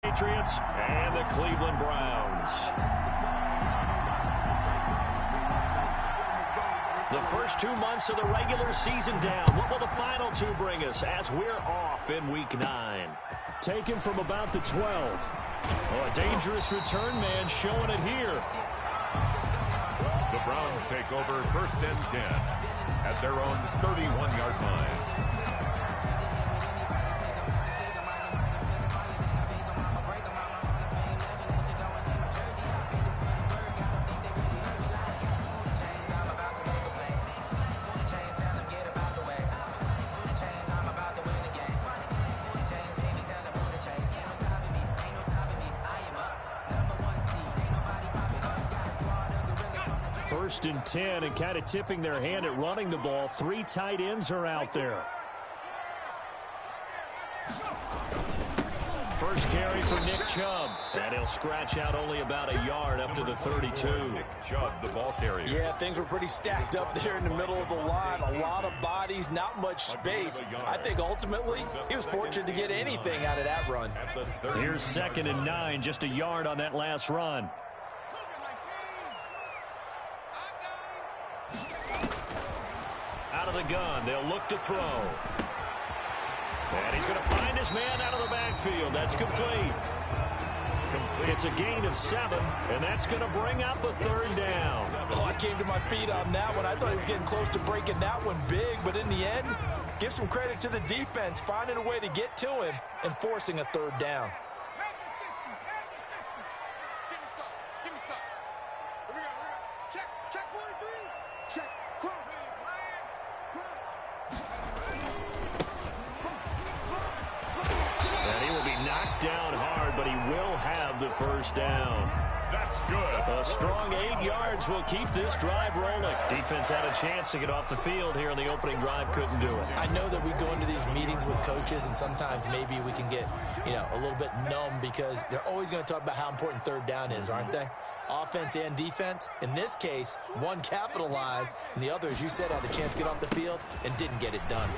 Patriots and the Cleveland Browns. The first 2 months of the regular season down. What will the final two bring us as we're off in Week 9? Taken from about the 12. Oh, a dangerous return man showing it here. The Browns take over 1st and 10 at their own 31-yard line. First and 10, and kind of tipping their hand at running the ball. 3 tight ends are out there. First carry for Nick Chubb. And he'll scratch out only about a yard up to the 32. Nick Chubb, the ball carrier. Yeah, things were pretty stacked up there in the middle of the line. A lot of bodies, not much space. I think ultimately he was fortunate to get anything out of that run. Here's 2nd and 9, just a yard on that last run. Out of the gun, they'll look to throw. And he's going to find his man out of the backfield. That's complete. It's a gain of 7, and that's going to bring up a 3rd down. Oh, I came to my feet on that one. I thought he was getting close to breaking that one big, but in the end, give some credit to the defense, finding a way to get to him and forcing a 3rd down. Down hard, but he will have the 1st down. That's good. A strong 8 yards will keep this drive rolling. Defense had a chance to get off the field here in the opening drive, couldn't do it. I know that we go into these meetings with coaches, and sometimes maybe we can get, a little bit numb because they're always going to talk about how important 3rd down is, aren't they? Offense and defense. In this case, one capitalized, and the other, as you said, had a chance to get off the field and didn't get it done.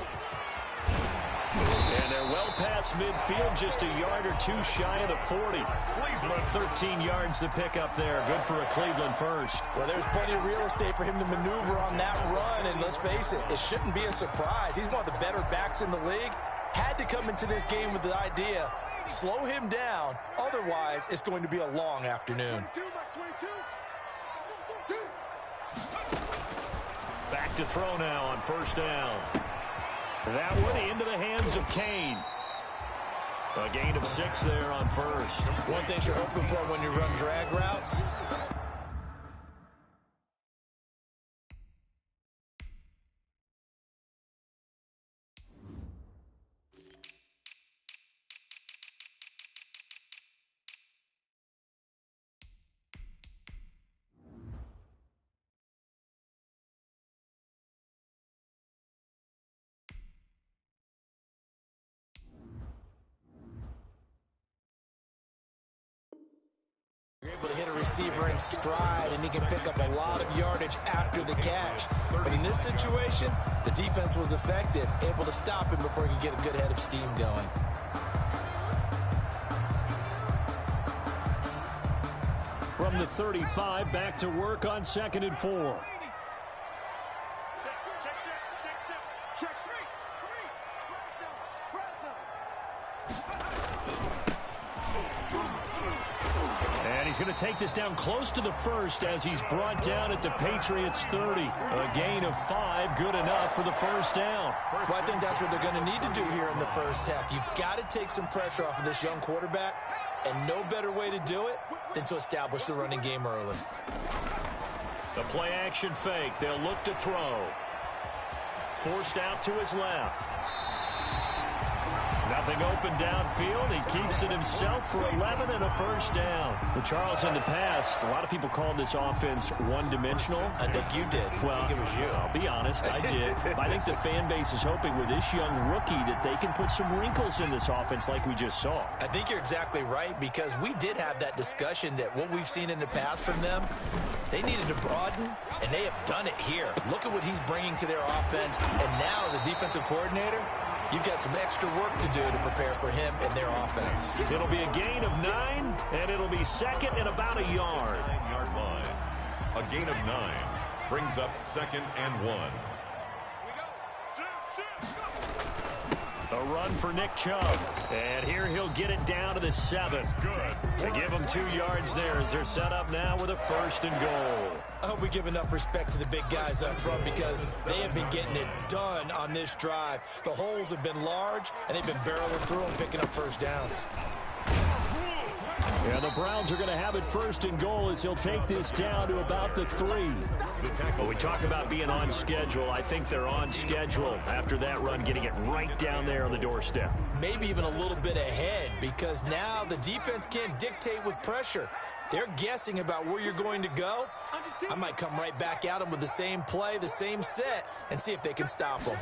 And they're well past midfield, just a yard or 2 shy of the 40. Cleveland, 13 yards to pick up there. Good for a Cleveland first. Well, there's plenty of real estate for him to maneuver on that run, and let's face it, it shouldn't be a surprise. He's one of the better backs in the league. Had to come into this game with the idea, slow him down, otherwise it's going to be a long afternoon. Back to throw now on 1st down. That one into the hands of Kane. A gain of 6 there on 1st. One thing you're hoping for when you run drag routes, able to hit a receiver in stride, and he can pick up a lot of yardage after the catch. But in this situation, the defense was effective, able to stop him before he could get a good head of steam going. From the 35, back to work on 2nd and 4. He's going to take this down close to the 1st as he's brought down at the Patriots 30. A gain of 5, good enough for the 1st down. Well, I think that's what they're going to need to do here in the 1st half. You've got to take some pressure off of this young quarterback, and no better way to do it than to establish the running game early. The play-action fake. They'll look to throw. Forced out to his left. Nothing open downfield. He keeps it himself for 11 and a 1st down. Well, Charles, in the past, a lot of people called this offense one-dimensional. I think you did. Well, I think it was you. I'll be honest, I did. I think the fan base is hoping with this young rookie that they can put some wrinkles in this offense like we just saw. I think you're exactly right, because we did have that discussion that what we've seen in the past from them, they needed to broaden, and they have done it here. Look at what he's bringing to their offense, and now as a defensive coordinator, you've got some extra work to do to prepare for him and their offense. It'll be a gain of 9, and it'll be second and about a yard. 9-yard line. A gain of 9 brings up 2nd and 1. A run for Nick Chubb. And here he'll get it down to the 7. Good. They give him 2 yards there as they're set up now with a 1st and goal. I hope we give enough respect to the big guys up front because they have been getting it done on this drive. The holes have been large, and they've been barreling through them, picking up first downs. Yeah, the Browns are going to have it 1st and goal as he'll take this down to about the 3. Well, we talk about being on schedule. I think they're on schedule after that run, getting it right down there on the doorstep. Maybe even a little bit ahead because now the defense can't dictate with pressure. They're guessing about where you're going to go. I might come right back at them with the same play, the same set, and see if they can stop them.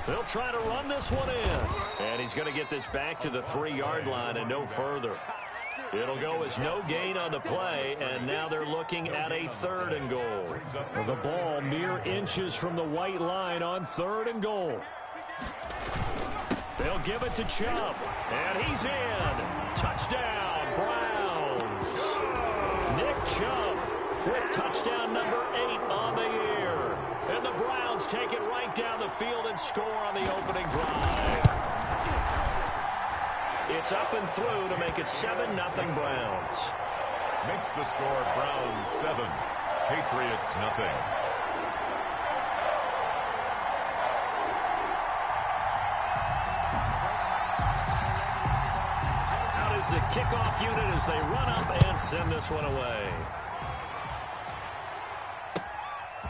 They'll try to run this one in. And he's going to get this back to the 3-yard line and no further. It'll go as no gain on the play, and now they're looking at a 3rd and goal. The ball mere inches from the white line on 3rd and goal. They'll give it to Chubb, and he's in. Touchdown, Browns. Nick Chubb with touchdown number 8 on the year. And the Browns take it right down the field and score on the opening drive. It's up and through to make it 7-0 Browns. Makes the score Browns 7, Patriots nothing. Out is the kickoff unit as they run up and send this one away.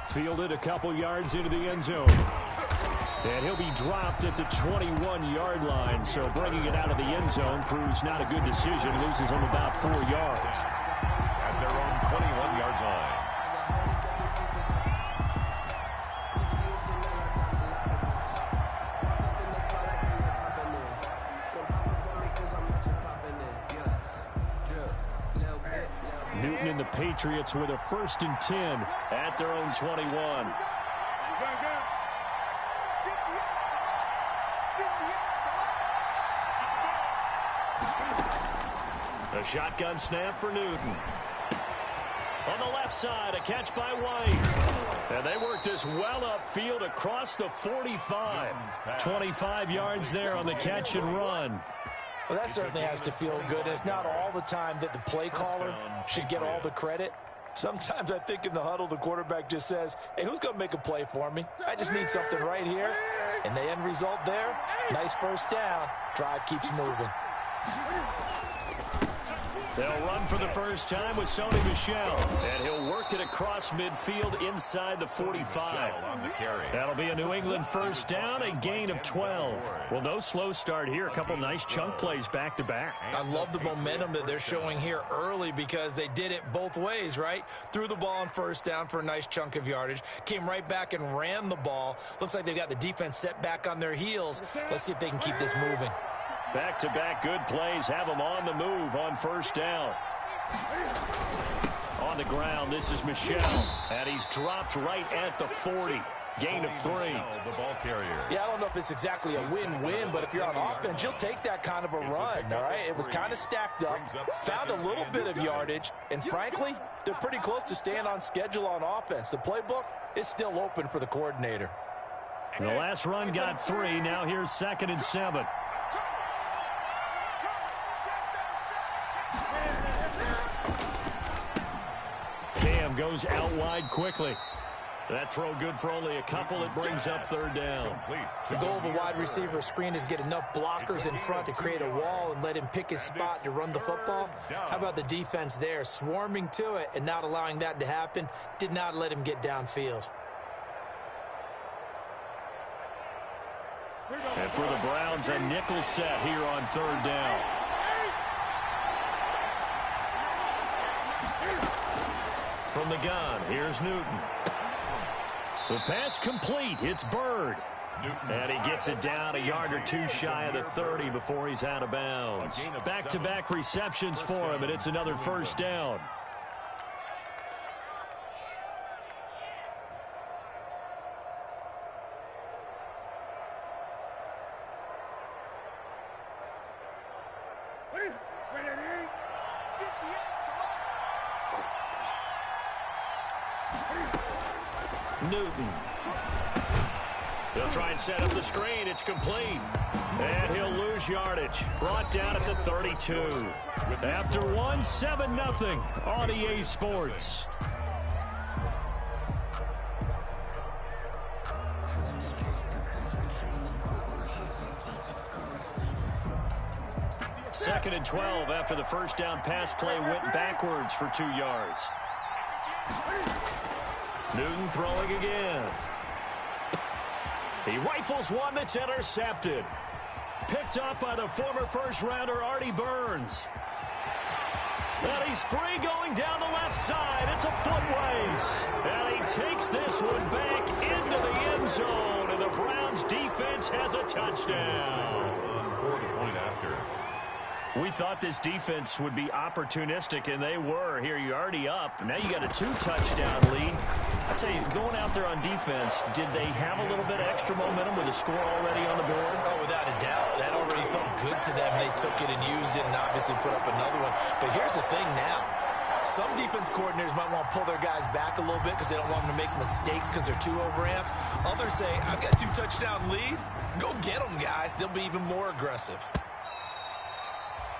Fielded a couple yards into the end zone. And he'll be dropped at the 21-yard line, so bringing it out of the end zone proves not a good decision. Loses him about 4 yards. At their own 21-yard line. Newton and the Patriots with a 1st and 10 at their own 21. A shotgun snap for Newton. On the left side, a catch by White. And they work this well upfield across the 45. 25 yards there on the catch and run. Well, that certainly has to feel good. It's not all the time that the play caller should get all the credit. Sometimes I think in the huddle, the quarterback just says, hey, who's going to make a play for me? I just need something right here. And the end result there, nice 1st down. Drive keeps moving. They'll run for the first time with Sony Michel. And he'll work it across midfield inside the 45. That'll be a New England 1st down, a gain of 12. Well, no slow start here. A couple nice chunk plays back-to-back. I love the momentum that they're showing here early because they did it both ways, right? Threw the ball on 1st down for a nice chunk of yardage. Came right back and ran the ball. Looks like they've got the defense set back on their heels. Let's see if they can keep this moving. Back-to-back good plays have them on the move on 1st down. On the ground, this is Michel. And he's dropped right at the 40. Gain of 3. The ball carrier. Yeah, I don't know if it's exactly a win-win, but if you're on offense, you'll take that kind of a run, all right? It was kind of stacked up, found a little bit of yardage, and frankly, they're pretty close to staying on schedule on offense. The playbook is still open for the coordinator. And the last run got 3. Now here's 2nd and 7. Cam goes out wide quickly. That throw good for only a couple. It brings up 3rd down. The goal of a wide receiver screen is get enough blockers in front to create a wall and let him pick his spot to run the football. How about the defense there, swarming to it and not allowing that to happen? Did not let him get downfield. And for the Browns, a nickel set here on 3rd down. From the gun, here's Newton. The pass complete. It's Bird. And he gets it down a yard or 2 shy of the 30 before he's out of bounds. Back-to-back receptions for him, and it's another 1st down. Newton. He'll try and set up the screen. It's complete. And he'll lose yardage. Brought down at the 32. After one, 7-0 on EA Sports. Second and 12 after the first down pass play went backwards for 2 yards. Newton throwing again. He rifles one that's intercepted. Picked up by the former first-rounder Artie Burns. And he's free going down the left side. It's a foot race. And he takes this one back into the end zone. And the Browns defense has a touchdown. For the point after. We thought this defense would be opportunistic, and they were. Here, you're already up. Now you got a 2-touchdown lead. I tell you, going out there on defense, did they have a little bit of extra momentum with a score already on the board? Oh, without a doubt. That already felt good to them. They took it and used it and obviously put up another one. But here's the thing now. Some defense coordinators might want to pull their guys back a little bit because they don't want them to make mistakes because they're too overamped. Others say, I've got a 2-touchdown lead. Go get them, guys. They'll be even more aggressive.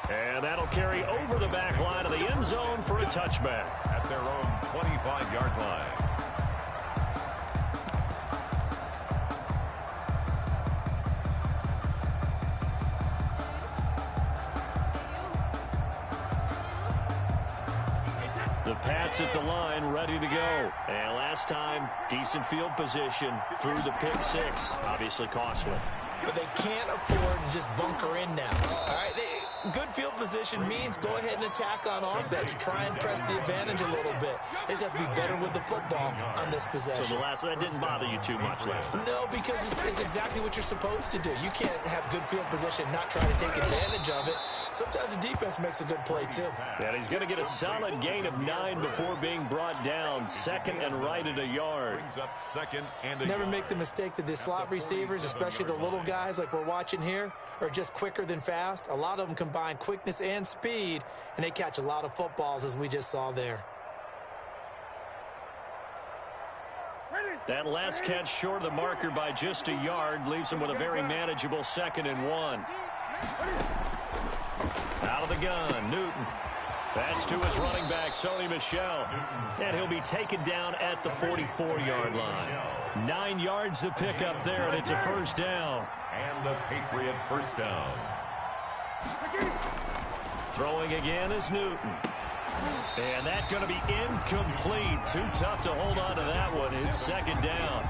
And that'll carry over the back line of the end zone for a touchback. At their own 25-yard line. The Pats at the line, ready to go. And last time, decent field position through the pick six. Obviously costly. But they can't afford to just bunker in now. All right, good field position means go ahead and attack on offense. Try and press the advantage a little bit. They just have to be better with the football on this possession. So that didn't bother you too much last time? No, because it's exactly what you're supposed to do. You can't have good field position and not try to take advantage of it. Sometimes the defense makes a good play, too. And he's going to get a solid gain of 9 before being brought down. Second and right at a yard. Brings up second and a Never yard. make the mistake that the slot receivers, especially the little guys like we're watching here, are just quicker than fast. A lot of them combine quickness and speed, and they catch a lot of footballs, as we just saw there. That last catch short of the marker by just a yard leaves him with a very manageable 2nd and 1. Out of the gun, Newton. That's to his running back, Sony Michel. And he'll be taken down at the 44-yard line. 9 yards to pick up there, and it's a first down. And the Patriot first down. Throwing again is Newton. And that's going to be incomplete. Too tough to hold on to that one. It's 2nd down.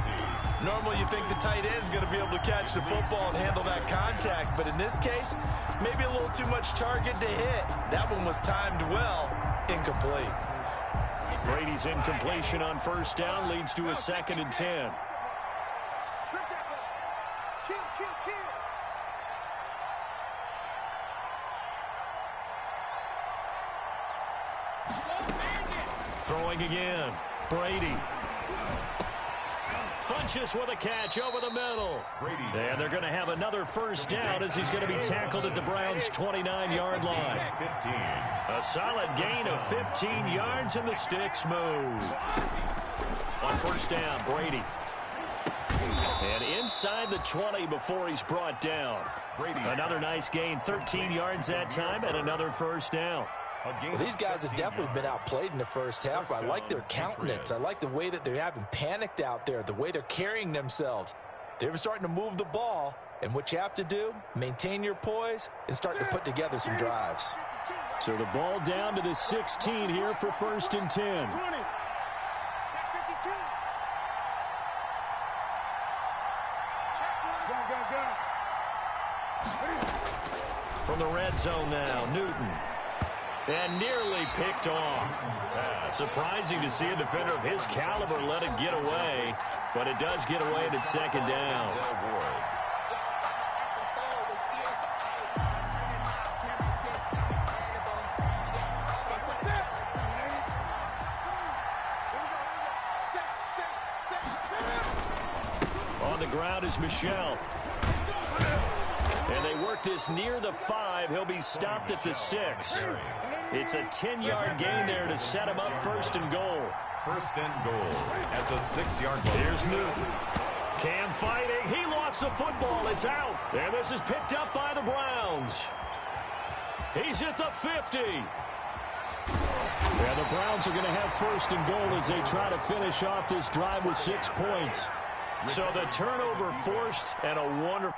Normally you think the tight end's going to be able to catch the football and handle that contact, but in this case, maybe a little too much target to hit. That one was timed well. Incomplete. Brady's incompletion on first down leads to a 2nd and 10. Throwing again. Brady. Funches with a catch over the middle. And they're going to have another first down as he's going to be tackled at the Browns' 29-yard line. A solid gain of 15 yards, and the sticks move. On first down, Brady. And inside the 20 before he's brought down. Another nice gain, 13 yards that time, and another first down. Well, these guys have definitely been outplayed in the first half. I like their countenance. I like the way that they're having panicked out there, the way they're carrying themselves. They're starting to move the ball, and what you have to do, maintain your poise and start to put together some drives. So the ball down to the 16 here for 1st and 10. From the red zone now, Newton. And nearly picked off. Surprising to see a defender of his caliber let it get away, but it does get away at its 2nd down. On the ground is Michel. And they work this near the 5. He'll be stopped at the 6. It's a 10-yard gain there to set him up first and goal. First and goal at the 6-yard line. Here's Newton. Cam fighting. He lost the football. It's out. And this is picked up by the Browns. He's at the 50. And the Browns are going to have first and goal as they try to finish off this drive with 6 points. So the turnover forced and a wonderful.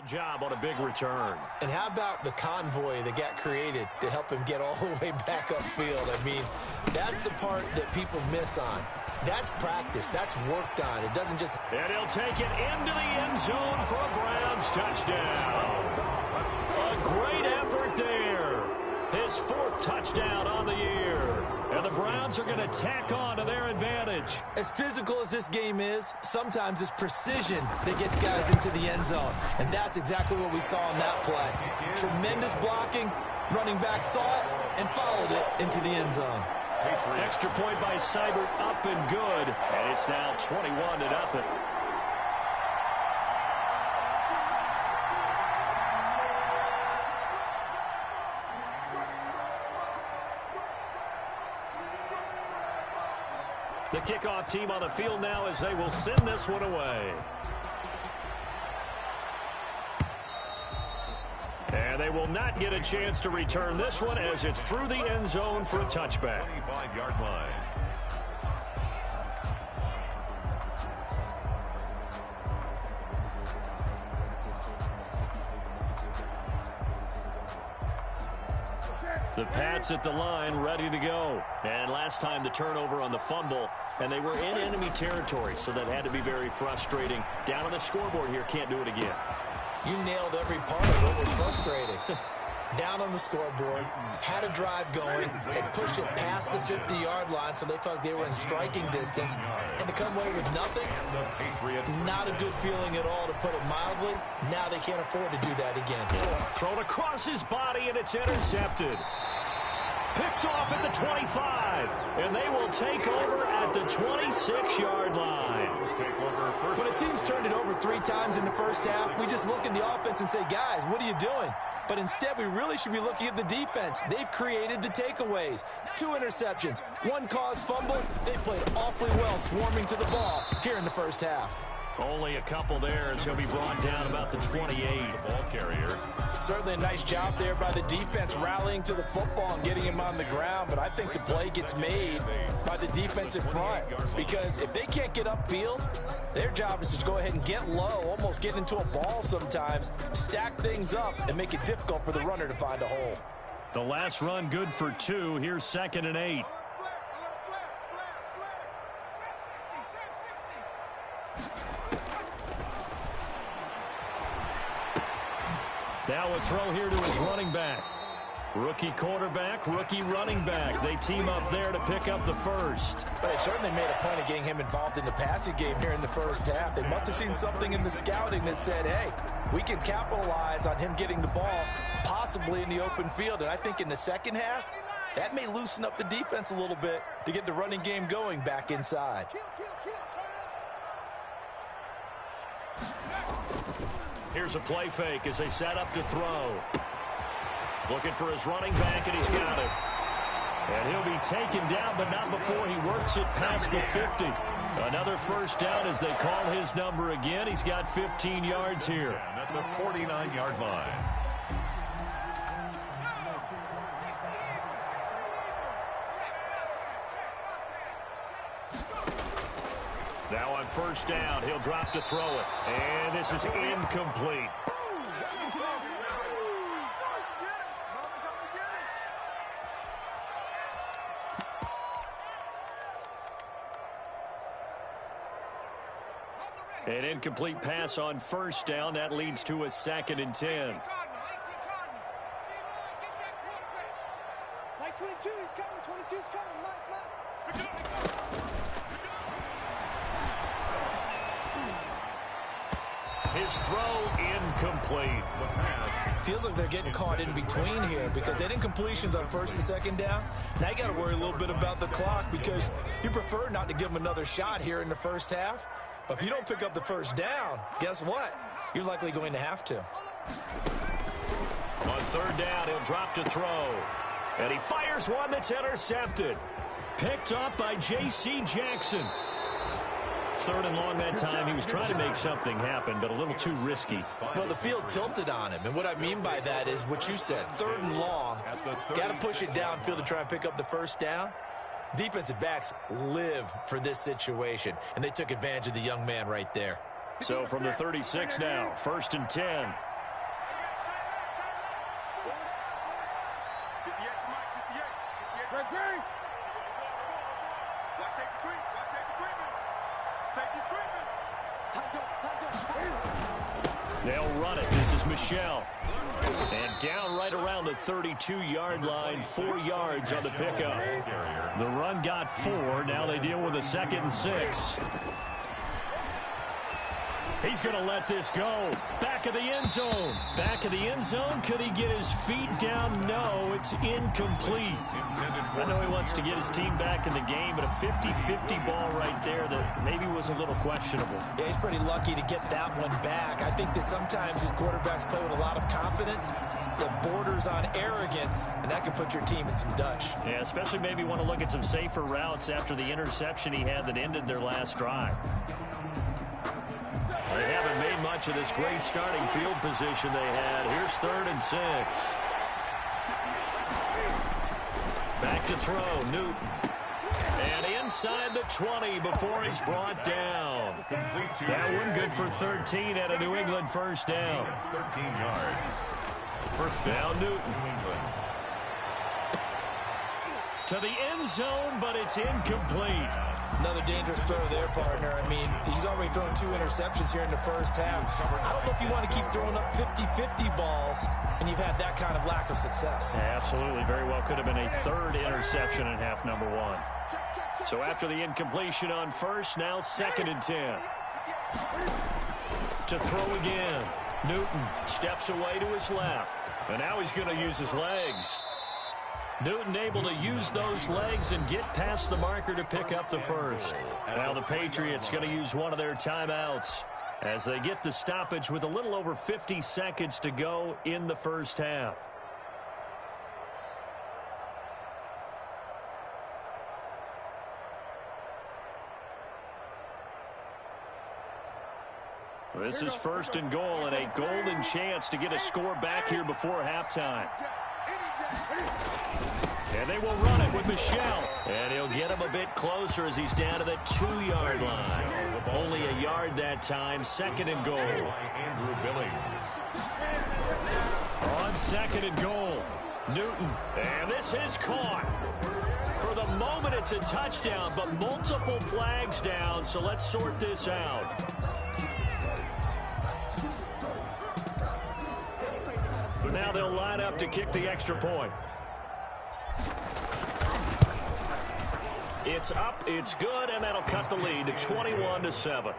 Job on a big return. And how about the convoy that got created to help him get all the way back upfield? I mean, that's the part that people miss on. That's practice. That's worked on. It doesn't just... And he'll take it into the end zone for a Browns touchdown. A great effort there. His 4th touchdown on the year. And the Browns are going to tack on to their advantage. As physical as this game is, sometimes it's precision that gets guys into the end zone. And that's exactly what we saw in that play. Tremendous blocking. Running back saw it and followed it into the end zone. Extra point by Seibert, up and good. And it's now 21-0. The kickoff team on the field now as they will send this one away. And they will not get a chance to return this one as it's through the end zone for a touchback. 25-yard line. The Pats at the line, ready to go. And last time the turnover on the fumble, and they were in enemy territory, so that had to be very frustrating. Down on the scoreboard here, can't do it again. You nailed every part of what was frustrating. Down on the scoreboard, had a drive going, had pushed it past the 50-yard line, so they felt they were in striking distance. And to come away with nothing, not a good feeling at all, to put it mildly. Now they can't afford to do that again. Thrown across his body, and it's intercepted. Picked off at the 25, and they will take over at the 26-yard line. When a team's turned it over 3 times in the first half, we just look at the offense and say, guys, what are you doing? But instead, we really should be looking at the defense. They've created the takeaways. 2 interceptions, 1 caused fumble. They played awfully well swarming to the ball here in the first half. Only a couple there as he'll be brought down about the 28. The ball carrier. Certainly a nice job there by the defense rallying to the football and getting him on the ground, but I think the play gets made by the defensive front, because if they can't get upfield, their job is to go ahead and get low, almost get into a ball sometimes, stack things up, and make it difficult for the runner to find a hole. The last run good for 2. Here's 2nd and 8. Now a throw here to his running back. Rookie quarterback, rookie running back. They team up there to pick up the first. But they certainly made a point of getting him involved in the passing game here in the first half. They must have seen something in the scouting that said, hey, we can capitalize on him getting the ball, possibly in the open field. And I think in the second half, that may loosen up the defense a little bit to get the running game going back inside. Here's a play fake as they set up to throw. Looking for his running back, and he's got it. And he'll be taken down, but not before he works it past the 50. Another first down as they call his number again. He's got 15 yards here. At the 49-yard line. Now on first down, he'll drop to throw it. And this is incomplete. An incomplete pass on first down. That leads to a 2nd and 10. Like 22, he's coming. 22's coming. His throw incomplete. The pass. Feels like they're getting caught in between here because they didn't completions on first and second down. Now you got to worry a little bit about the clock because you prefer not to give them another shot here in the first half. But if you don't pick up the first down, guess what? You're likely going to have to. On third down, he'll drop to throw. And he fires one that's intercepted. Picked up by J.C. Jackson. Third and long that time. He was trying to make something happen, but a little too risky. Well, the field tilted on him. And what I mean by that is what you said. Third and long. Got to push it downfield to try and pick up the first down. Defensive backs live for this situation. And they took advantage of the young man right there. So from the 36 now, 1st and 10. They'll run it. This is Michelle. And down right around the 32-yard line, 4 yards on the pickup. The run got 4. Now they deal with a 2nd and 6. He's going to let this go. Back of the end zone. Back of the end zone. Could he get his feet down? No, it's incomplete. I know he wants to get his team back in the game, but a 50-50 ball right there that maybe was a little questionable. Yeah, he's pretty lucky to get that one back. I think that sometimes these quarterbacks play with a lot of confidence that borders on arrogance, and that can put your team in some Dutch. Yeah, especially maybe want to look at some safer routes after the interception he had that ended their last drive. They haven't made much of this great starting field position they had. Here's 3rd and 6. Back to throw, Newton. And inside the 20 before he's brought down. That one good for 13 at a New England first down. 13 yards. First down, down, Newton. New England. To the end zone, but it's incomplete. Another dangerous throw there, partner. I mean, he's already thrown 2 interceptions here in the first half. I don't know if you want to keep throwing up 50-50 balls, and you've had that kind of lack of success. Yeah, absolutely. Very well could have been a 3rd interception in half number 1. So after the incompletion on first, now 2nd and 10. To throw again. Newton steps away to his left. And now he's going to use his legs. Newton able to use those legs and get past the marker to pick up the first. Now the Patriots going to use one of their timeouts as they get the stoppage with a little over 50 seconds to go in the first half. This is 1st and goal and a golden chance to get a score back here before halftime. And they will run it with Michelle. And he'll get him a bit closer as he's down to the 2-yard line. Only a yard that time. 2nd and goal. Andrew Billings. On 2nd and goal. Newton. And this is caught. For the moment, it's a touchdown, but multiple flags down. So let's sort this out. Now they'll line up to kick the extra point. It's up, it's good, and that'll cut the lead to 21-7.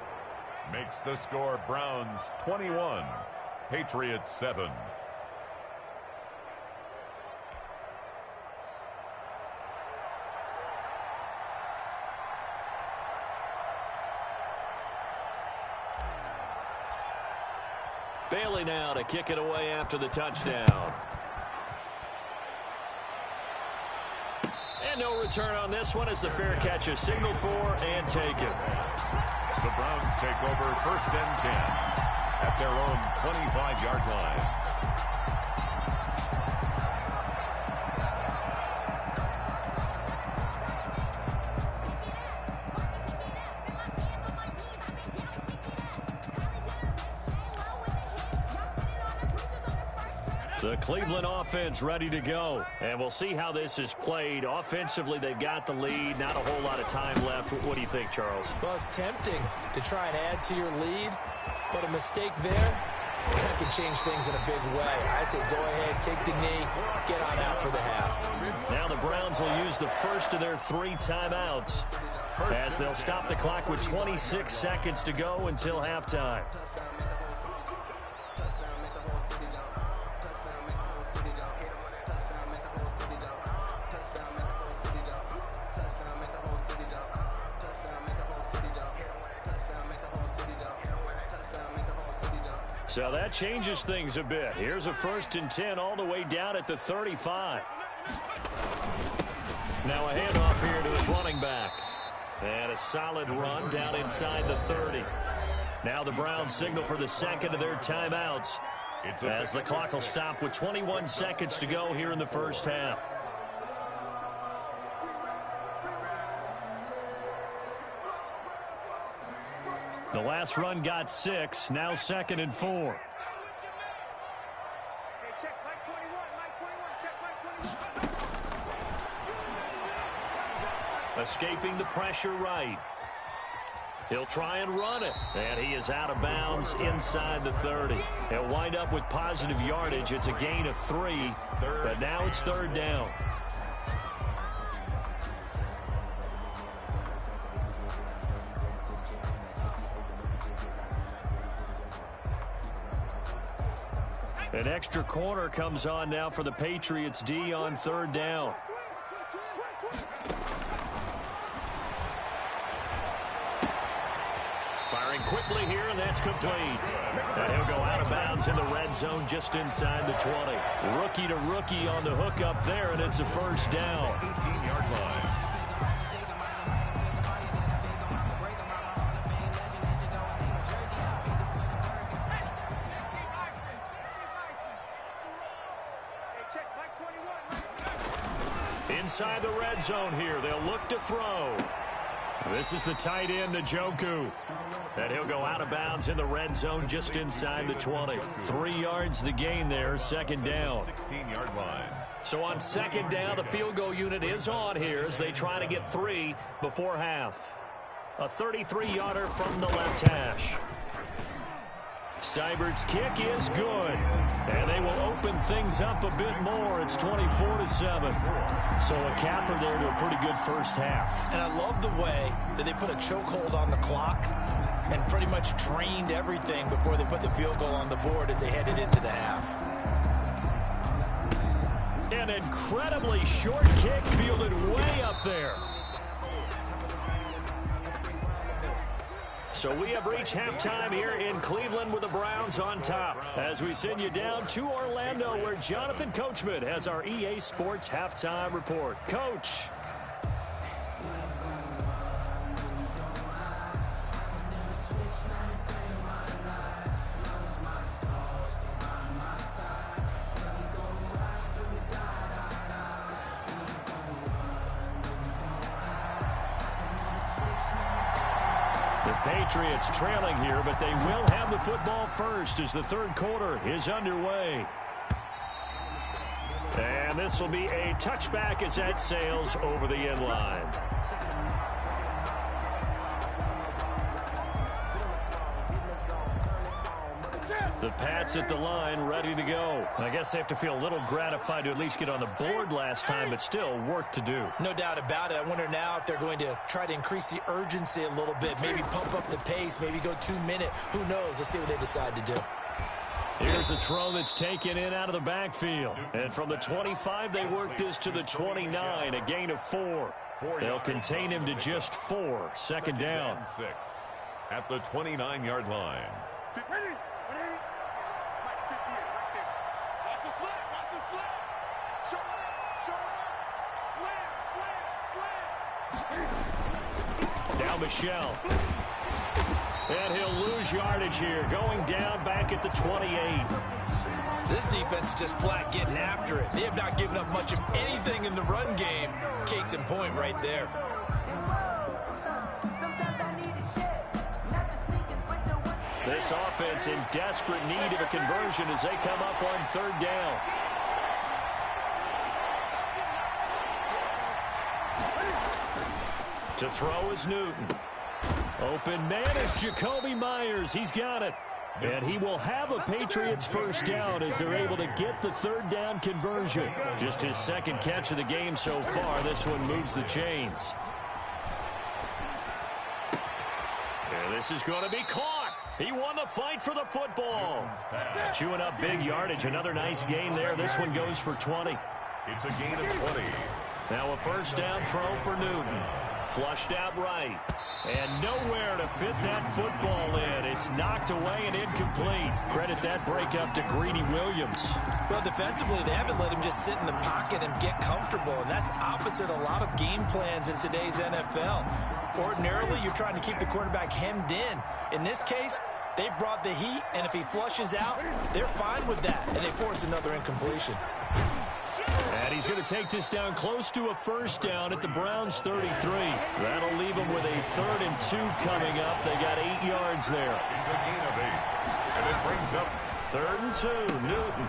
Makes the score Browns 21, Patriots 7. Bailey now to kick it away after the touchdown. And no return on this one as the fair catch is signaled for and taken. The Browns take over 1st and 10 at their own 25-yard line. The Cleveland offense ready to go. And we'll see how this is played. Offensively, they've got the lead. Not a whole lot of time left. What do you think, Charles? Well, it's tempting to try and add to your lead, but a mistake there, that can change things in a big way. I say go ahead, take the knee, get on out for the half. Now the Browns will use the first of their 3 timeouts as they'll stop the clock with 26 seconds to go until halftime. So that changes things a bit. Here's a 1st and 10 all the way down at the 35. Now a handoff here to his running back. And a solid run down inside the 30. Now the Browns signal for the second of their timeouts as the clock will stop with 21 seconds to go here in the first half. The last run got 6, now 2nd and 4. Escaping the pressure right. He'll try and run it. And he is out of bounds inside the 30. He'll wind up with positive yardage. It's a gain of 3, but now it's 3rd down. An extra corner comes on now for the Patriots D on 3rd down. Firing quickly here, and that's complete. And he'll go out of bounds in the red zone just inside the 20. Rookie to rookie on the hook up there, and it's a 1st down. 18-yard line. Inside the red zone here, they'll look to throw. This is the tight end, Njoku. And he'll go out of bounds in the red zone just inside the 20. 3 yards the gain there, 2nd down. 16-yard line. So on 2nd down, the field goal unit is on here as they try to get 3 before half. A 33-yarder from the left hash. Seibert's kick is good. And they will open things up a bit more. It's 24-7. So a capper there to a pretty good first half. And I love the way that they put a chokehold on the clock and pretty much drained everything before they put the field goal on the board as they headed into the half. An incredibly short kick fielded way up there. So we have reached halftime here in Cleveland with the Browns on top. As we send you down to Orlando where Jonathan Coachman has our EA Sports Halftime Report. Coach. Patriots trailing here, but they will have the football first as the 3rd quarter is underway. And this will be a touchback as that sails over the end line. The Pats at the line, ready to go. I guess they have to feel a little gratified to at least get on the board last time, but still work to do. No doubt about it. I wonder now if they're going to try to increase the urgency a little bit, maybe pump up the pace, maybe go 2-minute. Who knows? Let's see what they decide to do. Here's a throw that's taken in out of the backfield. And from the 25, they work this to the 29, a gain of 4. They'll contain him to just 4. 2nd down. 6 at the 29-yard line. Now Michelle. And he'll lose yardage here. Going down back at the 28. This defense is just flat getting after it. They have not given up much of anything in the run game. Case in point right there. This offense in desperate need of a conversion as they come up on 3rd down. To throw is Newton. Open man is Jacoby Myers. He's got it. And he will have a Patriots 1st down as they're able to get the 3rd down conversion. Just his 2nd catch of the game so far. This one moves the chains. And this is going to be caught. He won the fight for the football. Chewing up big yardage. Another nice gain there. This one goes for 20. It's a gain of 20. Now a first down throw for Newton. Flushed out right. And nowhere to fit that football in. It's knocked away and incomplete. Credit that breakup to Greedy Williams. Well, defensively, they haven't let him just sit in the pocket and get comfortable, and that's opposite a lot of game plans in today's NFL. Ordinarily, you're trying to keep the quarterback hemmed in. In this case, they brought the heat, and if he flushes out, they're fine with that, and they force another incompletion. And he's going to take this down close to a first down at the Browns' 33. That'll leave them with a 3rd and 2 coming up. They got 8 yards there. It's a gain of 8. And it brings up 3rd and 2, Newton.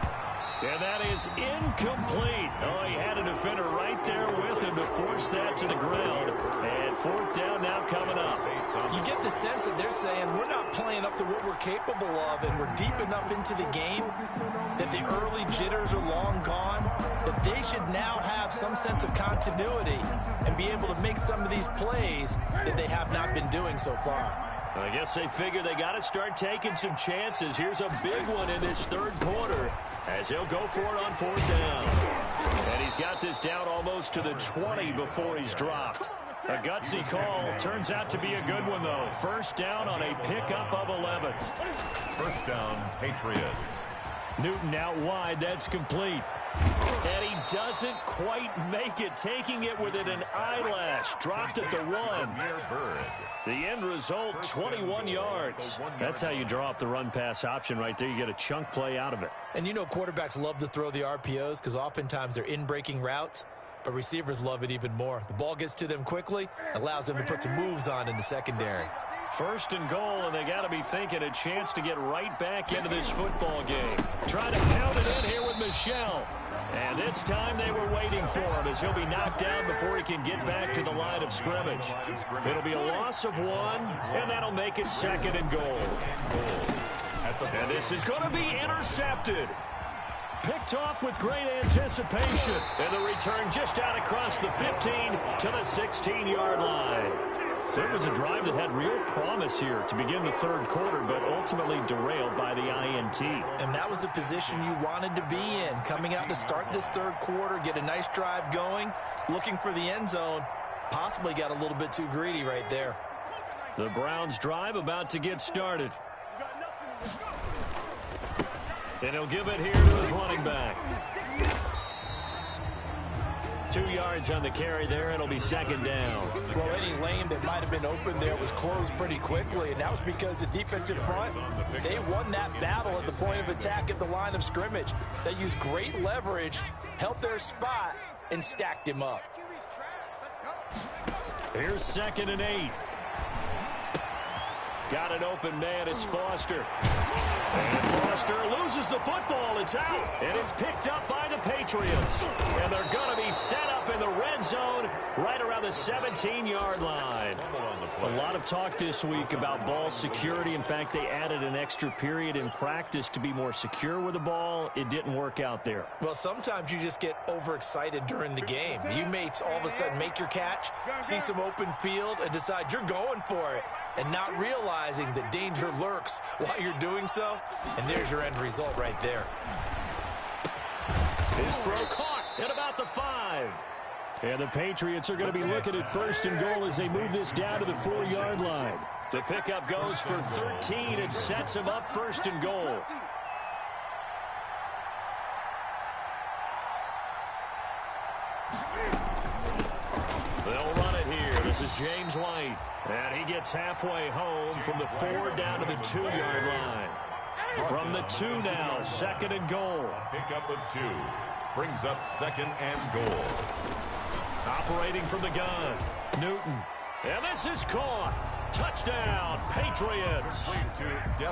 And that is incomplete. Oh, he had a defender right there with him to force that to the ground. And 4th down now coming up. You get the sense that they're saying we're not playing up to what we're capable of, and we're deep enough into the game that the early jitters are long gone, that they should now have some sense of continuity and be able to make some of these plays that they have not been doing so far. I guess they figure they got to start taking some chances. Here's a big one in this 3rd quarter as he'll go for it on 4th down. And he's got this down almost to the 20 before he's dropped. A gutsy call. Turns out to be a good one, though. First down on a pickup of 11. first down, Patriots. Newton out wide. That's complete. And he doesn't quite make it, taking it within an eyelash. Dropped at the 1. The end result, 21 yards. That's how you draw up the run-pass option right there. You get a chunk play out of it. And you know quarterbacks love to throw the RPOs because oftentimes they're in-breaking routes, but receivers love it even more. The ball gets to them quickly, allows them to put some moves on in the secondary. First and goal, and they got to be thinking a chance to get right back into this football game. Try to pound it in here with Michel. And this time they were waiting for him as he'll be knocked down before he can get back to the line of scrimmage. It'll be a loss of 1, and that'll make it 2nd and goal. And this is going to be intercepted. Picked off with great anticipation. And the return just out across the 15 to the 16-yard line. So it was a drive that had real promise here to begin the 3rd quarter, but ultimately derailed by the INT. And that was the position you wanted to be in, coming out to start this 3rd quarter, get a nice drive going, looking for the end zone. Possibly got a little bit too greedy right there. The Browns drive about to get started. And he'll give it here to his running back. 2 yards on the carry there. It'll be 2nd down. Well, any lane that might have been open there was closed pretty quickly, and that was because the defensive front, they won that battle at the point of attack at the line of scrimmage. They used great leverage, held their spot, and stacked him up. Here's 2nd and 8. Got an open man. It's Foster. And Foster loses the football. It's out. And it's picked up by the Patriots. And they're going to be set up in the red zone right around the 17-yard line. A lot of talk this week about ball security. In fact, they added an extra period in practice to be more secure with the ball. It didn't work out there. Well, sometimes you just get overexcited during the game. You may all of a sudden make your catch, see some open field, and decide you're going for it, and not realizing that danger lurks while you're doing so. And there's your end result right there. His throw caught at about the 5. And the Patriots are going to be looking at 1st and goal as they move this down to the 4-yard line. The pickup goes for 13 and sets him up 1st and goal. They'll run it here. This is James White. And he gets halfway home from the 4 down to the 2-yard line. From the 2 now, 2nd and goal. Pickup of 2 brings up 2nd and goal. Operating from the gun, Newton. And this is caught. Touchdown, Patriots.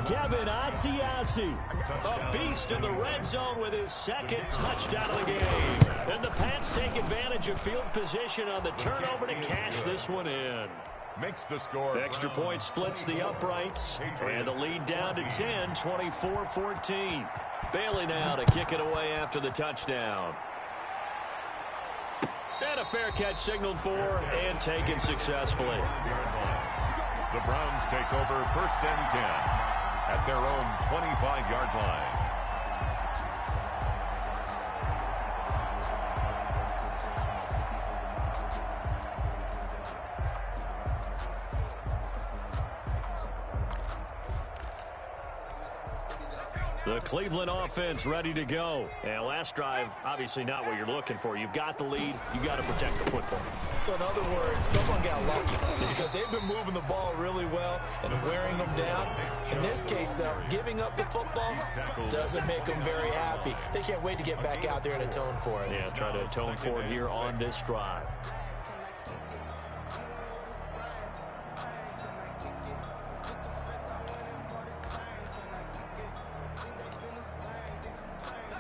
Devin Asiasi, a beast in the red zone with his 2nd touchdown of the game. And the Pats take advantage of field position on the turnover to cash this one in. Makes the score. Extra point splits the uprights. And the lead down to 10, 24-14. Bailey now to kick it away after the touchdown. And a fair catch signaled for and taken successfully. The Browns take over 1st and 10 at their own 25-yard line. The Cleveland offense ready to go. And last drive, obviously not what you're looking for. You've got the lead. You got to protect the football. So in other words, someone got lucky because they've been moving the ball really well and wearing them down. In this case, though, giving up the football doesn't make them very happy. They can't wait to get back out there and atone for it. Yeah, try to atone for it here on this drive.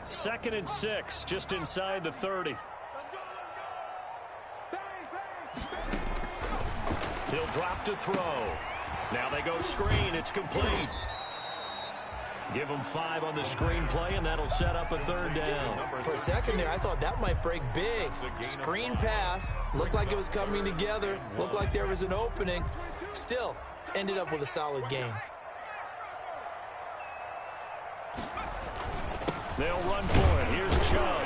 Second and 6, just inside the 30. He'll drop to throw. Now they go screen. It's complete. Give him 5 on the screen play, and that'll set up a third down. For a second there, I thought that might break big. Screen pass. Looked like it was coming together. Looked like there was an opening. Still, ended up with a solid game. They'll run for it. Here's Chubb.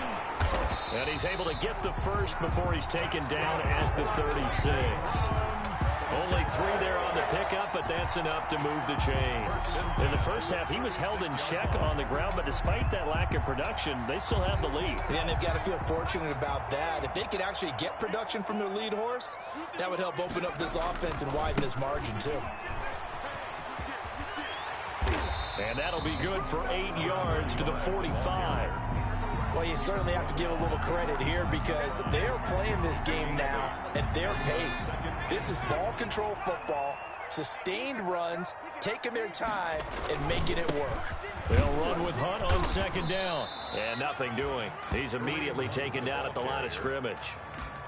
And he's able to get the first before he's taken down at the 36. Only 3 there on the pickup, but that's enough to move the chains. In the first half, he was held in check on the ground, but despite that lack of production, they still have the lead. And they've got to feel fortunate about that. If they could actually get production from their lead horse, that would help open up this offense and widen this margin, too. And that'll be good for 8 yards to the 45. Well, you certainly have to give a little credit here because they are playing this game now at their pace. This is ball control football, sustained runs, taking their time, and making it work. They'll run with Hunt on second down. And nothing doing. He's immediately taken down at the line of scrimmage.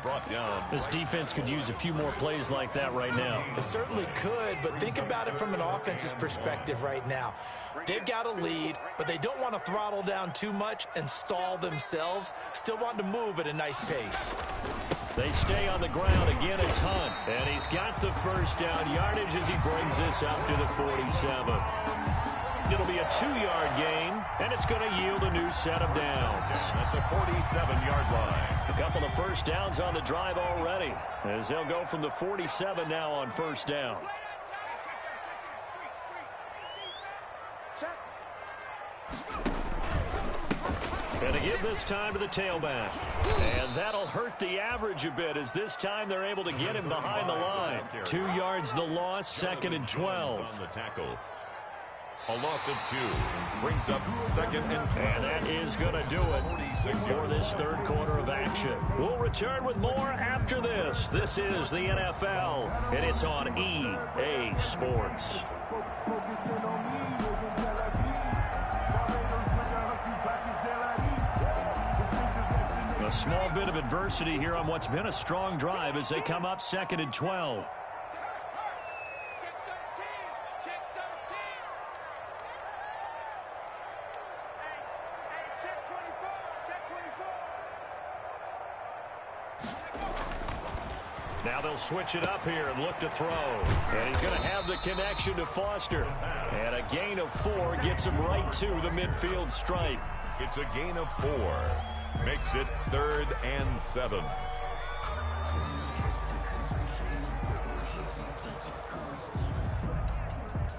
Brought down. This defense could use a few more plays like that right now. It certainly could, but think about it from an offense's perspective right now. They've got a lead, but they don't want to throttle down too much and stall themselves. Still want to move at a nice pace. They stay on the ground. Again, it's Hunt. And he's got the first down yardage as he brings this up to the 47. It'll be a 2-yard gain, and it's going to yield a new set of downs. At the 47-yard line. A couple of first downs on the drive already, as they'll go from the 47 now on first down. And to give this time to the tailback. And that'll hurt the average a bit, as this time they're able to get him behind the line. 2 yards the loss, second and 12. On the tackle. A loss of 2 brings up second and 12. And that is going to do it for this third quarter of action. We'll return with more after this. This is the NFL, and it's on EA Sports. A small bit of adversity here on what's been a strong drive as they come up second and 12. Now they'll switch it up here and look to throw. And he's going to have the connection to Foster. And a gain of 4 gets him right to the midfield stripe. It's a gain of 4. Makes it 3rd and 7.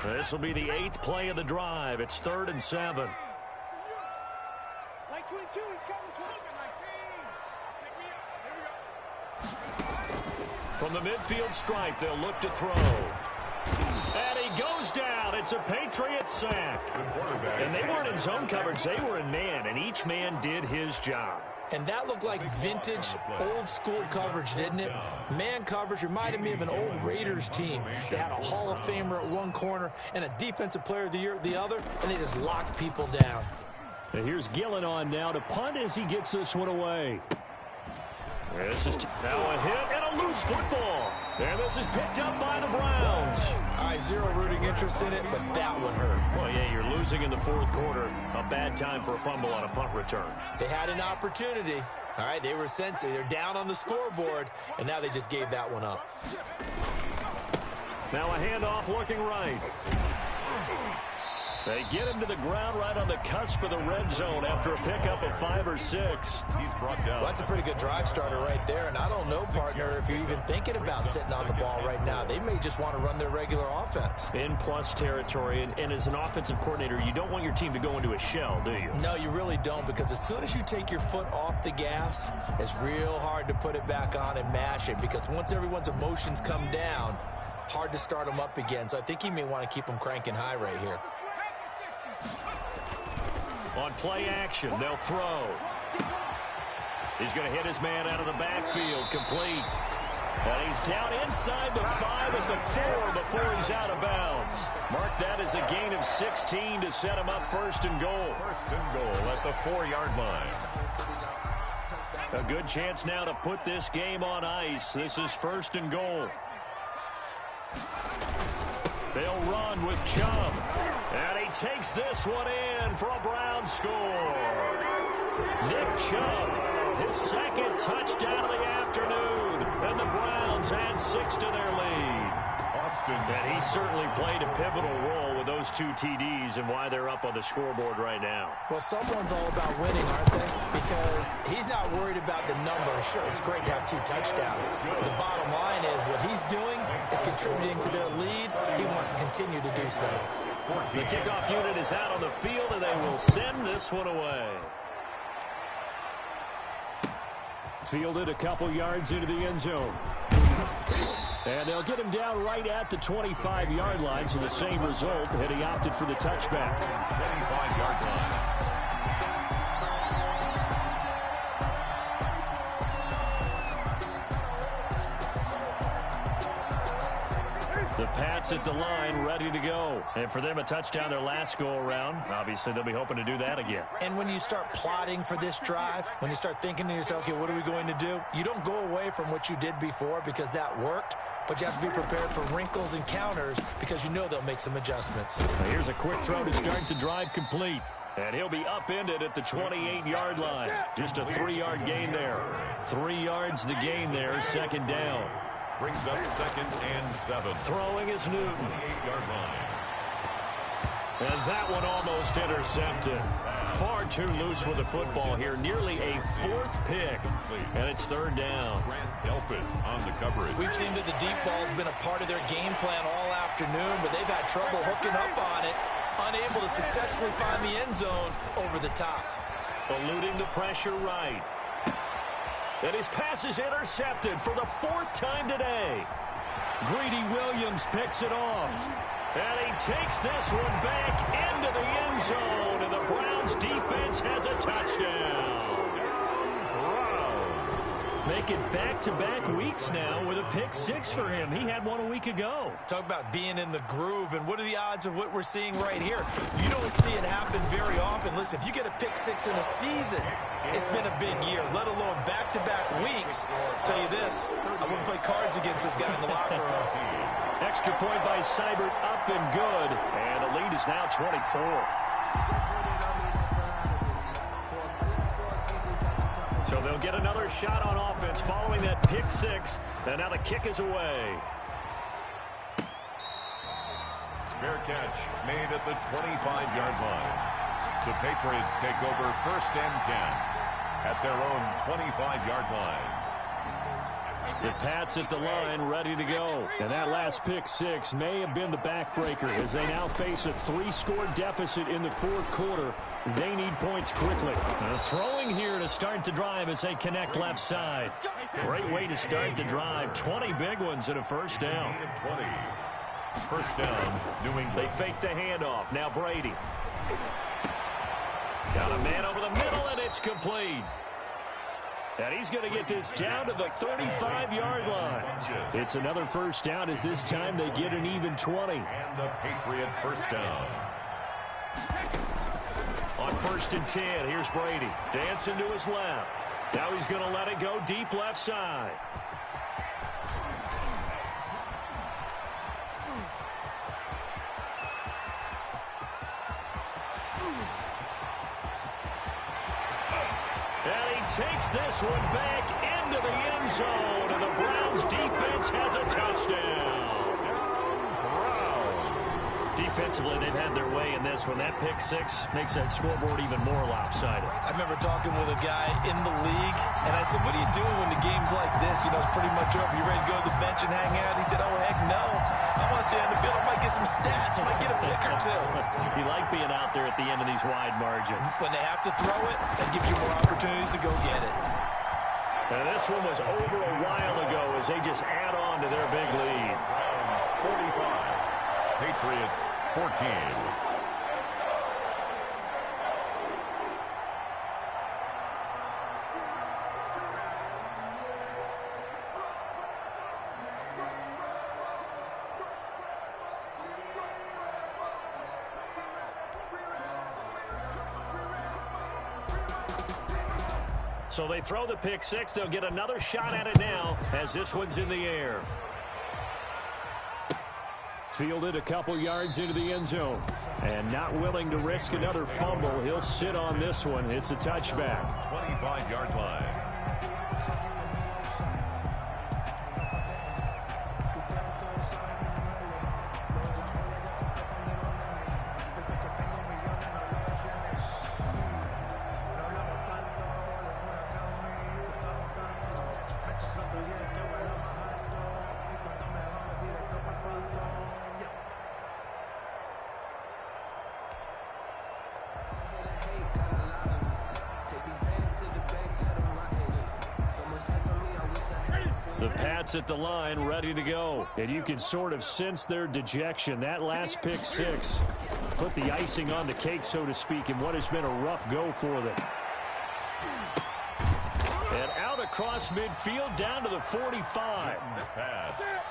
This will be the 8th play of the drive. It's 3rd and 7. Like 22, he's coming 20. From the midfield stripe, they'll look to throw. And he goes down. It's a Patriot sack. And they weren't in zone coverage. They were in man, and each man did his job. And that looked like vintage, old-school coverage, didn't it? Man coverage reminded me of an old Raiders team. They had a Hall of Famer at one corner and a Defensive Player of the Year at the other, and they just locked people down. And here's Gillen on now to punt as he gets this one away. This is now a hit and a loose football. And this is picked up by the Browns. All right, zero rooting interest in it, but that one hurt. Well, yeah, you're losing in the fourth quarter. A bad time for a fumble on a punt return. They had an opportunity. All right, they were sensing. They're down on the scoreboard, and now they just gave that one up. Now a handoff looking right. They get him to the ground right on the cusp of the red zone after a pickup of 5 or 6. He's brought down. Well, that's a pretty good drive starter right there. And I don't know, partner, if you're even thinking about sitting on the ball right now. They may just want to run their regular offense. In plus territory. And as an offensive coordinator, you don't want your team to go into a shell, do you? No, you really don't, because as soon as you take your foot off the gas, it's real hard to put it back on and mash it, because once everyone's emotions come down, hard to start them up again. So I think he may want to keep them cranking high right here. On play action, they'll throw. He's going to hit his man out of the backfield, complete. And he's down inside the 5 at the 4 before he's out of bounds. Mark that as a gain of 16 to set him up 1st and goal. 1st and goal at the 4-yard line. A good chance now to put this game on ice. This is 1st and goal. They'll run with Chubb. And he takes this one in for a Browns score. Nick Chubb, his 2nd touchdown of the afternoon. And the Browns add 6 to their lead. And he certainly played a pivotal role with those 2 TDs and why they're up on the scoreboard right now. Well, someone's all about winning, aren't they? Because he's not worried about the number. Sure, it's great to have 2 touchdowns. But the bottom line is what he's doing is contributing to their lead. He wants to continue to do so. The kickoff unit is out on the field, and they will send this one away. Fielded a couple yards into the end zone. And they'll get him down right at the 25-yard line, so the same result, and he opted for the touchback. 25-yard line. The Pats at the line, ready to go. And for them, a touchdown their last go-around. Obviously, they'll be hoping to do that again. And when you start plotting for this drive, when you start thinking to yourself, okay, what are we going to do? You don't go away from what you did before because that worked, but you have to be prepared for wrinkles and counters because you know they'll make some adjustments. Now here's a quick throw to start the drive complete. And he'll be upended at the 28-yard line. Just a 3-yard gain there. 3 yards the gain there, 2nd down. Brings up 2nd and 7. Throwing is Newton. 28-yard line. And that one almost intercepted. Far too loose with the football here. Nearly a 4th pick. And it's 3rd down. Grant Delpit on the coverage. We've seen that the deep ball's been a part of their game plan all afternoon, but they've had trouble hooking up on it, unable to successfully find the end zone over the top. Eluding the pressure right. And his pass is intercepted for the 4th time today. Greedy Williams picks it off. And he takes this one back into the end zone. And the Browns defense has a touchdown. Make it back-to-back weeks now with a pick 6 for him. He had one a week ago. Talk about being in the groove, and what are the odds of what we're seeing right here? You don't see it happen very often. Listen, if you get a pick 6 in a season, it's been a big year, let alone back-to-back weeks. I'll tell you this, I wouldn't play cards against this guy in the locker room. Extra point by Seibert, up and good. And the lead is now 24. So they'll get another shot on offense following that pick 6. And now the kick is away. Fair catch made at the 25-yard line. The Patriots take over 1st and 10 at their own 25-yard line. The Pats at the line, ready to go. And that last pick 6 may have been the backbreaker as they now face a 3-score deficit in the 4th quarter. They need points quickly. Throwing here to start the drive as they connect left side. Great way to start the drive. 20 big ones and a 1st down. 20. 1st down, New England. They fake the handoff. Now Brady. Got a man over the middle, and it's complete. And he's going to get this down to the 35-yard line. It's another 1st down as this time they get an even 20. And the Patriot 1st down. On 1st and 10, here's Brady. Dancing to his left. Now he's going to let it go deep left side. And he takes this one back into the end zone, and the Browns defense has a touchdown. defensively, they've had their way in this one. That pick six makes that scoreboard even more lopsided. I remember talking with a guy in the league, and I said, what are you doing when the game's like this? You know, it's pretty much over. You ready to go to the bench and hang out? He said, oh, heck no. I want to stay on the field. I might get some stats. I might get a pick or two. You like being out there at the end of these wide margins. When they have to throw it, that gives you more opportunities to go get it. Now, this one was over a while ago as they just add on to their big lead. Browns 45, Patriots 14. So they throw the pick six. They'll get another shot at it now as this one's in the air. Fielded a couple yards into the end zone. And not willing to risk another fumble. He'll sit on this one. It's a touchback. 25-yard line. The Pats at the line, ready to go. And you can sort of sense their dejection. That last pick six put the icing on the cake, so to speak, in what has been a rough go for them. And out across midfield, down to the 45.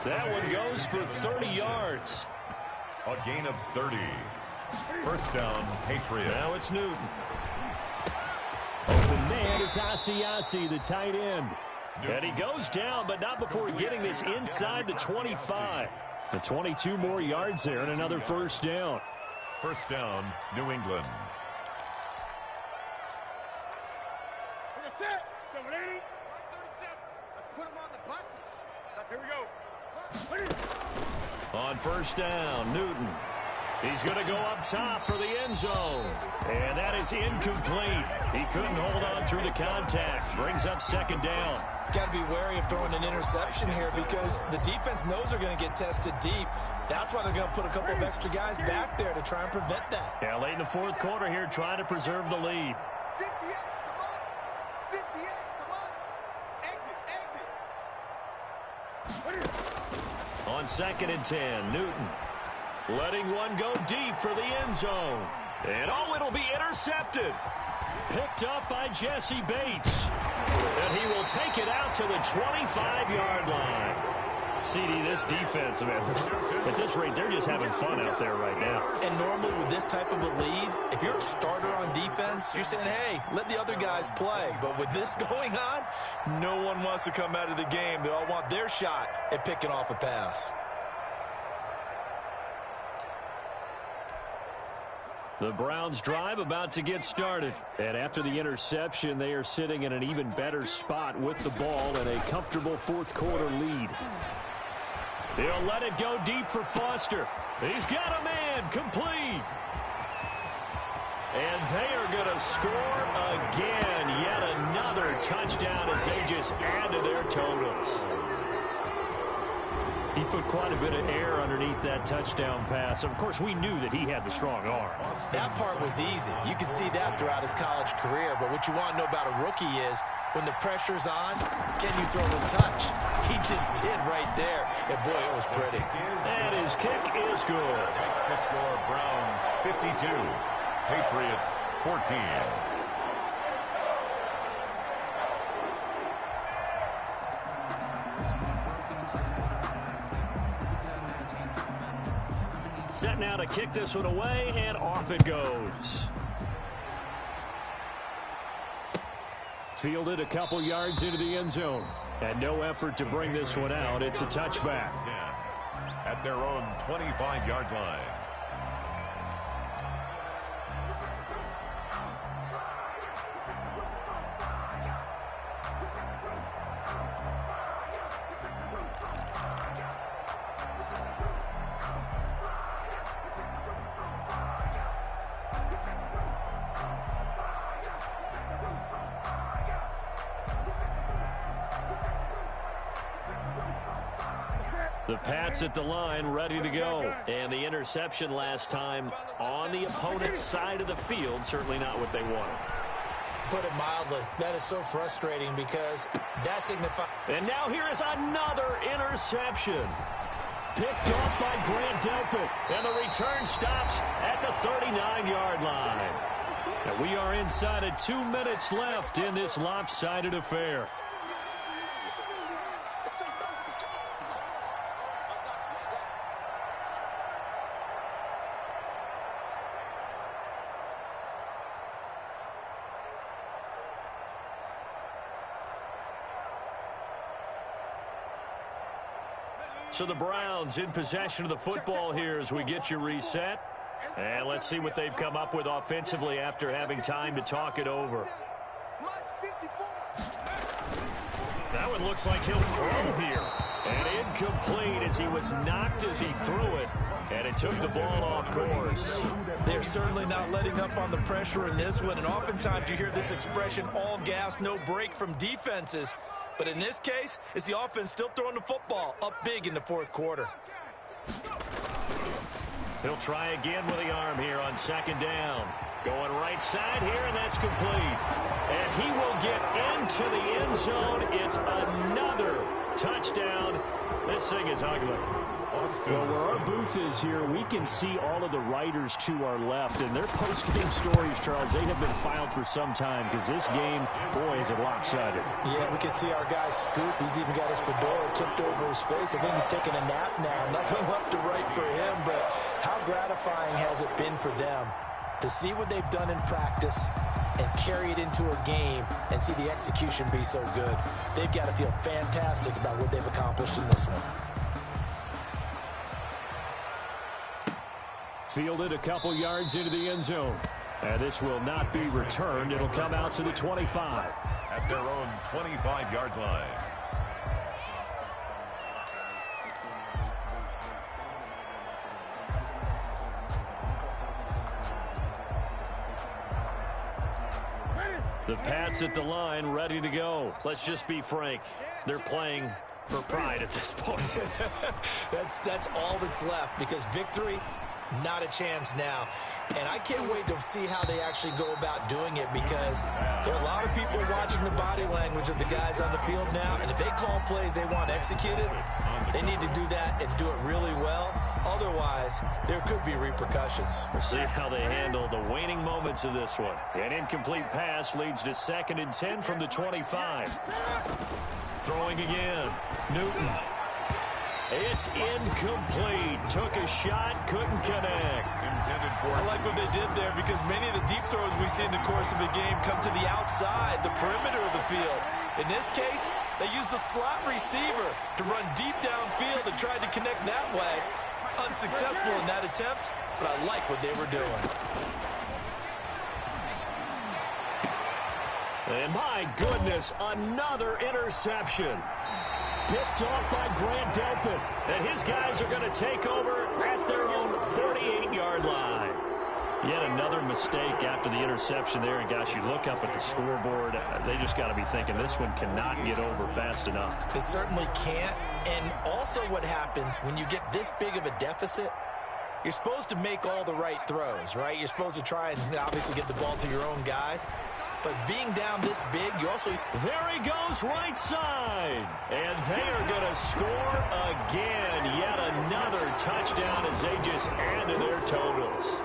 That one goes for 30 yards. A gain of 30. First down, Patriots. Now it's Newton. Open man is Asiasi, the tight end. And he goes down, but not before getting this inside the 25. The 22 more yards there and another first down. First down, New England. Let's put them on the buses. Here we go. On first down, Newton. He's going to go up top for the end zone. And that is incomplete. He couldn't hold on through the contact. Brings up second down. Got to be wary of throwing an interception here because the defense knows they're going to get tested deep. That's why they're going to put a couple of extra guys back there to try and prevent that. Yeah, late in the fourth quarter here, trying to preserve the lead. 58, come on. 58, come on. Exit. On second and 10, Newton letting one go deep for the end zone. And it'll be intercepted. Picked up by Jesse Bates. And he will take it out to the 25-yard line. CD, this defense, man, at this rate, they're just having fun out there right now. And normally with this type of a lead, if you're a starter on defense, you're saying, hey, let the other guys play. But with this going on, no one wants to come out of the game. They all want their shot at picking off a pass. The Browns drive about to get started. And after the interception, they are sitting in an even better spot with the ball and a comfortable fourth quarter lead. They'll let it go deep for Foster. He's got a man, complete. And they are going to score again. Yet another touchdown as they just add to their totals. He put quite a bit of air underneath that touchdown pass. Of course, we knew that he had the strong arm. That part was easy. You could see that throughout his college career. But what you want to know about a rookie is when the pressure's on, can you throw the touch? He just did right there. And, boy, it was pretty. And his kick is good. Makes the score Browns 52, Patriots 14. Set now to kick this one away, and off it goes. Fielded a couple yards into the end zone. And no effort to bring this one out. It's a touchback. At their own 25-yard line. The Pats at the line, ready to go. And the interception last time on the opponent's side of the field, certainly not what they wanted. Put it mildly, that is so frustrating because that signifies... And now here is another interception. Picked off by Grant Delpit. And the return stops at the 39-yard line. And we are inside of 2 minutes left in this lopsided affair. So the Browns in possession of the football here as we get you reset. And let's see what they've come up with offensively after having time to talk it over. That one looks like he'll throw here. And incomplete as he was knocked as he threw it. And it took the ball off course. They're certainly not letting up on the pressure in this one. And oftentimes you hear this expression, all gas, no break from defenses. But in this case, it's the offense still throwing the football up big in the fourth quarter. He'll try again with the arm here on second down. Going right side here, and that's complete. And he will get into the end zone. It's another touchdown. This thing is ugly. Well, where our booth is here, we can see all of the writers to our left. And their post-game stories, Charles, they have been filed for some time because this game, boy, is it lopsided. Yeah, we can see our guy Scoop. He's even got his fedora tipped over his face. I think he's taking a nap now. Nothing left to right for him, but how gratifying has it been for them to see what they've done in practice and carry it into a game and see the execution be so good. They've got to feel fantastic about what they've accomplished in this one. Fielded a couple yards into the end zone. And this will not be returned. It'll come out to the 25. At their own 25-yard line. The Pats at the line, ready to go. Let's just be frank. They're playing for pride at this point. That's all that's left because victory, not a chance now. And I can't wait to see how they actually go about doing it because there are a lot of people watching the body language of the guys on the field now. And if they call plays they want executed, they need to do that and do it really well. Otherwise, there could be repercussions. We'll see how they handle the waning moments of this one. An incomplete pass leads to 2nd and 10 from the 25. Throwing again. Newton. It's incomplete. Took a shot, couldn't connect. I like what they did there because many of the deep throws we see in the course of a game come to the outside, the perimeter of the field. In this case, they used the slot receiver to run deep downfield and tried to connect that way. Unsuccessful in that attempt, but I like what they were doing. And my goodness, another interception. Picked off by Grant Delpit. And his guys are going to take over at their own 38-yard line. Yet another mistake after the interception there. And, gosh, you look up at the scoreboard. They just got to be thinking this one cannot get over fast enough. It certainly can't. And also what happens when you get this big of a deficit, you're supposed to make all the right throws, right? You're supposed to try and obviously get the ball to your own guys. But being down this big, you also... There he goes right side. And they are going to score again. Yet another touchdown as they just add to their totals.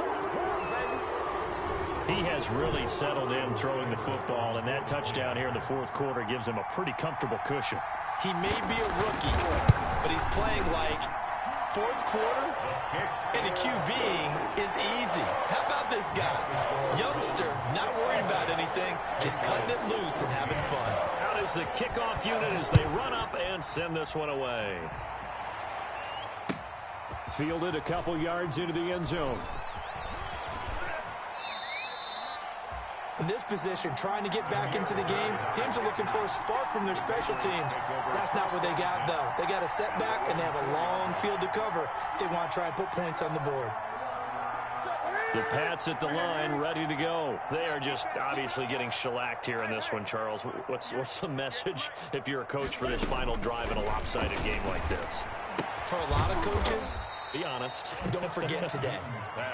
He has really settled in throwing the football, and that touchdown here in the fourth quarter gives him a pretty comfortable cushion. He may be a rookie, but he's playing like fourth quarter, and the QBing is easy. How about this guy? Youngster, not worried about anything, just cutting it loose and having fun. Out is the kickoff unit as they run up and send this one away. Fielded a couple yards into the end zone. In this position, trying to get back into the game, teams are looking for a spark from their special teams. That's not what they got, though. They got a setback, and they have a long field to cover if they want to try and put points on the board. The Pats at the line, ready to go. They are just obviously getting shellacked here in this one, Charles. What's the message if you're a coach for this final drive in a lopsided game like this? For a lot of coaches, be honest. Don't forget today.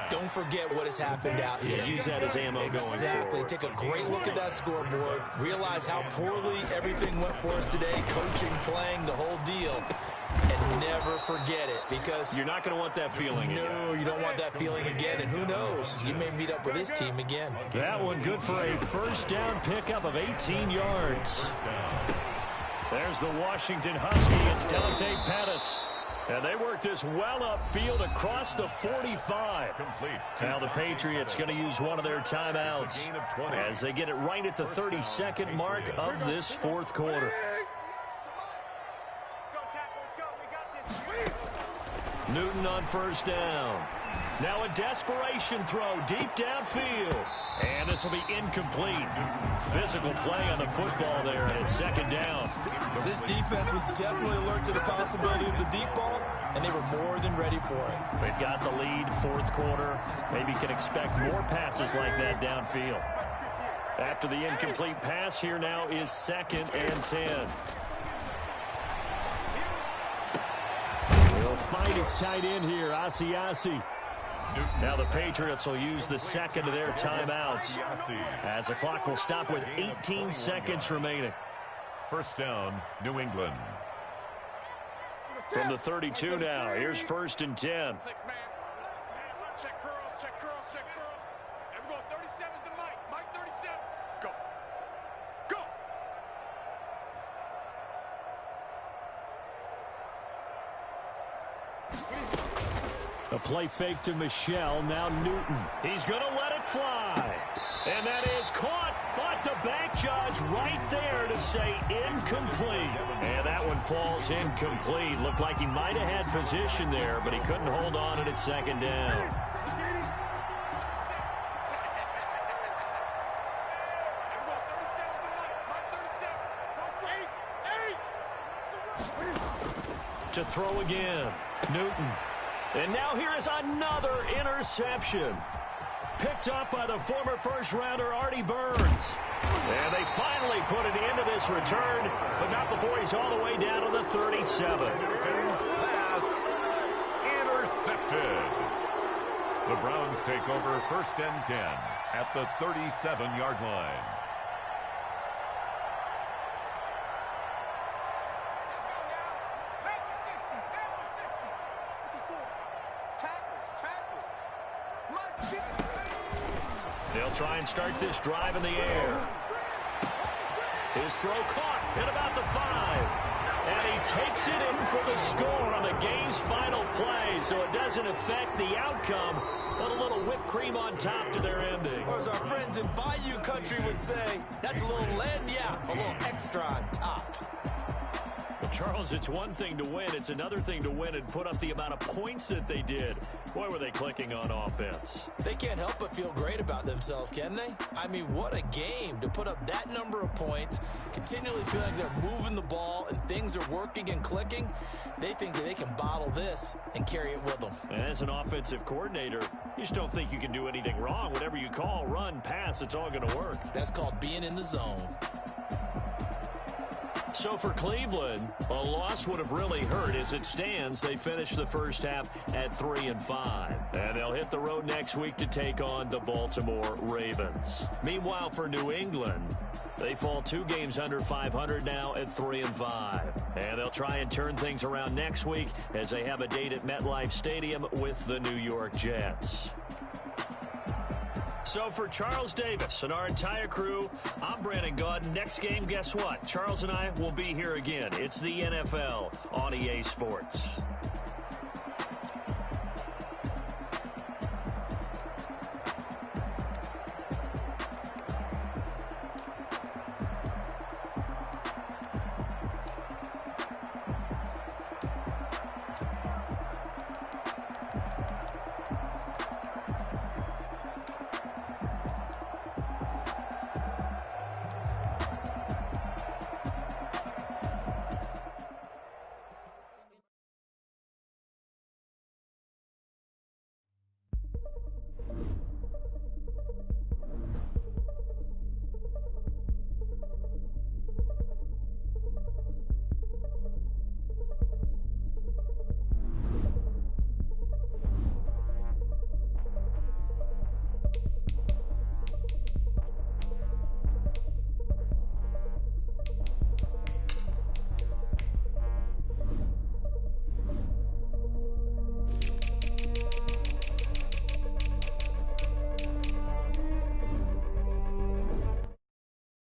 Don't forget what has happened out here. Use that as ammo going forward. Exactly. Take a great look at that scoreboard. Realize how poorly everything went for us today. Coaching, playing, the whole deal. And never forget it, because you're not going to want that feeling again. No, you don't want that feeling again. And who knows? You may meet up with this team again. That one good for a first down pickup of 18 yards. There's the Washington Husky. It's Dante Pettis. And they work this well upfield across the 45. Complete. Now the Patriots going to use one of their timeouts as they get it right at the 32nd mark of this fourth quarter. Newton on first down. Now a desperation throw deep downfield. And this will be incomplete. Physical play on the football there, and it's second down. This defense was definitely alert to the possibility of the deep ball, and they were more than ready for it. They've got the lead, fourth quarter. Maybe can expect more passes like that downfield. After the incomplete pass, here now is 2nd and 10. He'll find his tight end here, Asiasi. Now the Patriots will use the second of their timeouts as the clock will stop with 18 seconds remaining. First down, New England. From the 32 now, here's 1st and 10. Check curls, check curls, check curls. And we're going 37's the Mike. Mike 37. Go. Go. A play fake to Michelle, now Newton. He's going to let it fly. And that is caught, but the back judge right there to say incomplete. And that one falls incomplete. Looked like he might have had position there, but he couldn't hold on it at 2nd down. To throw again, Newton. And now here is another interception. Picked up by the former first-rounder Artie Burns. And they finally put an end to this return, but not before he's all the way down to the 37. Pass intercepted. The Browns take over 1st and 10 at the 37-yard line. They'll try and start this drive in the air. His throw caught at about the 5. And he takes it in for the score on the game's final play. So it doesn't affect the outcome, but a little whipped cream on top to their ending. Or as our friends in Bayou Country would say, that's a little lagniappe, a little extra on top. Well, Charles, it's one thing to win. It's another thing to win and put up the amount of points that they did. Boy, were they clicking on offense. They can't help but feel great about themselves, can they? I mean, what a game to put up that number of points, continually feel like they're moving the ball and things are working and clicking. They think that they can bottle this and carry it with them. And as an offensive coordinator, you just don't think you can do anything wrong. Whatever you call, run, pass, it's all going to work. That's called being in the zone. So for Cleveland, a loss would have really hurt. As it stands, they finish the first half at 3-5. And they'll hit the road next week to take on the Baltimore Ravens. Meanwhile, for New England, they fall 2 games under 500 now at 3-5. And they'll try and turn things around next week as they have a date at MetLife Stadium with the New York Jets. So for Charles Davis and our entire crew, I'm Brandon Gaudin. Next game, guess what? Charles and I will be here again. It's the NFL on EA Sports.